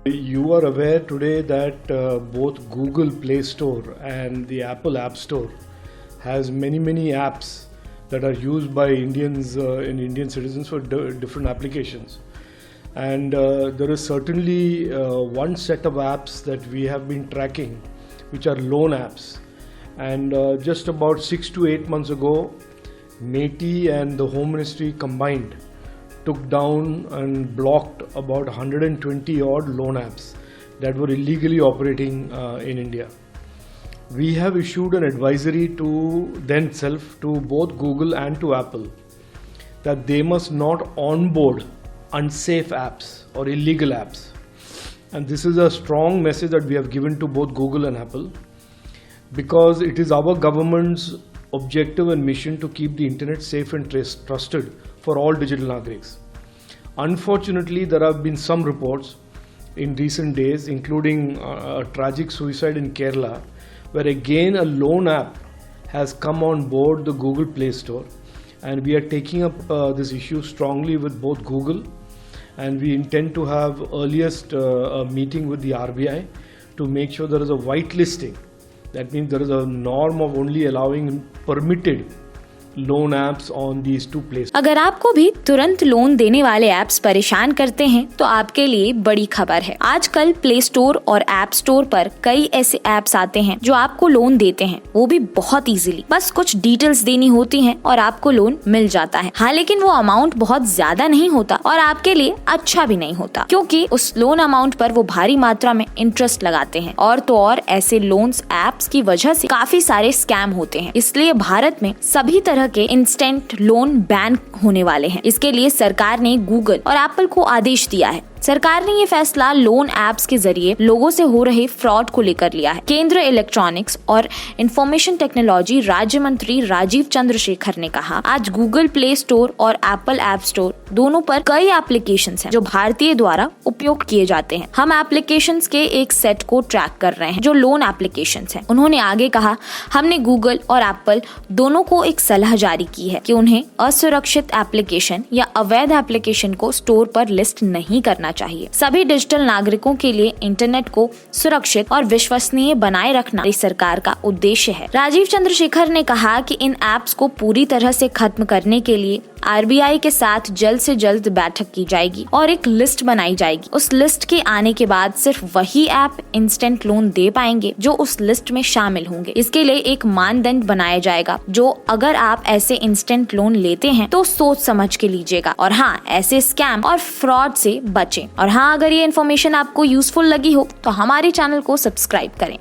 You are aware today that both Google Play Store and the Apple App Store has many apps that are used by Indians and Indian citizens for different applications. And there is certainly one set of apps that we have been tracking, which are loan apps. And just about 6 to 8 months ago, MeitY and the Home Ministry combined took down and blocked about 120 odd loan apps that were illegally operating in India. We have issued an advisory to themselves, to both Google and to Apple, that they must not onboard unsafe apps or illegal apps. And this is a strong message that we have given to both Google and Apple, because it is our government's objective and mission to keep the internet safe and trusted for all digital Nagriks. Unfortunately, there have been some reports in recent days, including a tragic suicide in Kerala, where again a loan app has come on board the Google Play Store, and we are taking up this issue strongly with both Google, and we intend to have earliest a meeting with the RBI to make sure there is a whitelisting. That means there is a norm of only allowing permitted loan apps on these two place. अगर आपको भी तुरंत loan देने वाले apps परेशान करते हैं तो आपके लिए बड़ी खबर है। आजकल प्ले स्टोर और ऐप स्टोर पर कई ऐसे ऐप्स आते हैं जो आपको लोन देते हैं, वो भी बहुत इजीली। बस कुछ डिटेल्स देनी होती हैं और आपको लोन मिल जाता है। हाँ, लेकिन वो अमाउंट बहुत ज्यादा नहीं होता और आपके लिए अच्छा भी नहीं होता, क्योंकि उस लोन अमाउंट पर वो भारी मात्रा में इंटरेस्ट लगाते हैं। और तो और ऐसे लोन्स ऐप्स की वजह से काफी सारे स्कैम होते हैं। इसलिए भारत में सभी तरह के इंस्टेंट लोन बैन होने वाले हैं। इसके लिए सरकार ने गूगल और एप्पल को आदेश दिया है। सरकार ने ये फैसला लोन ऐप्स के जरिए लोगों से हो रहे फ्रॉड को लेकर लिया है। केंद्रीय इलेक्ट्रॉनिक्स और इंफॉर्मेशन टेक्नोलॉजी राज्य मंत्री राजीव चंद्रशेखर ने कहा, आज गूगल प्ले स्टोर और एप्पल ऐप स्टोर दोनों पर कई एप्लीकेशंस हैं जो भारतीय द्वारा उपयोग किए जाते हैं। हम एप्लीकेशंस के एक सेट को ट्रैक कर रहे हैं जो लोन एप्लीकेशंस हैं। उन्होंने आगे कहा, हमने गूगल और एप्पल दोनों को एक सलाह जारी की है कि उन्हें असुरक्षित एप्लीकेशन या अवैध एप्लीकेशन को स्टोर पर लिस्ट नहीं करना चाहिए। सभी डिजिटल नागरिकों के लिए इंटरनेट को सुरक्षित और विश्वसनीय बनाए रखना इस सरकार का उद्देश्य है। राजीव चंद्रशेखर ने कहा कि इन ऐप्स को पूरी तरह से खत्म करने के लिए आरबीआई के साथ जल्द से जल्द बैठक की जाएगी और एक लिस्ट बनाई जाएगी। उस लिस्ट के आने के बाद सिर्फ वही ऐप इंस्टेंट लोन दे पाएंगे जो उस लिस्ट में शामिल होंगे। इसके लिए एक मानदंड बनाया जाएगा जो अगर आप ऐसे इंस्टेंट लोन लेते हैं तो सोच समझ के लीजिएगा, और हाँ, ऐसे स्कैम और फ्रॉड से बचें। और हाँ, अगर ये इन्फॉर्मेशन आपको यूजफुल लगी हो तो हमारे चैनल को सब्सक्राइब करें।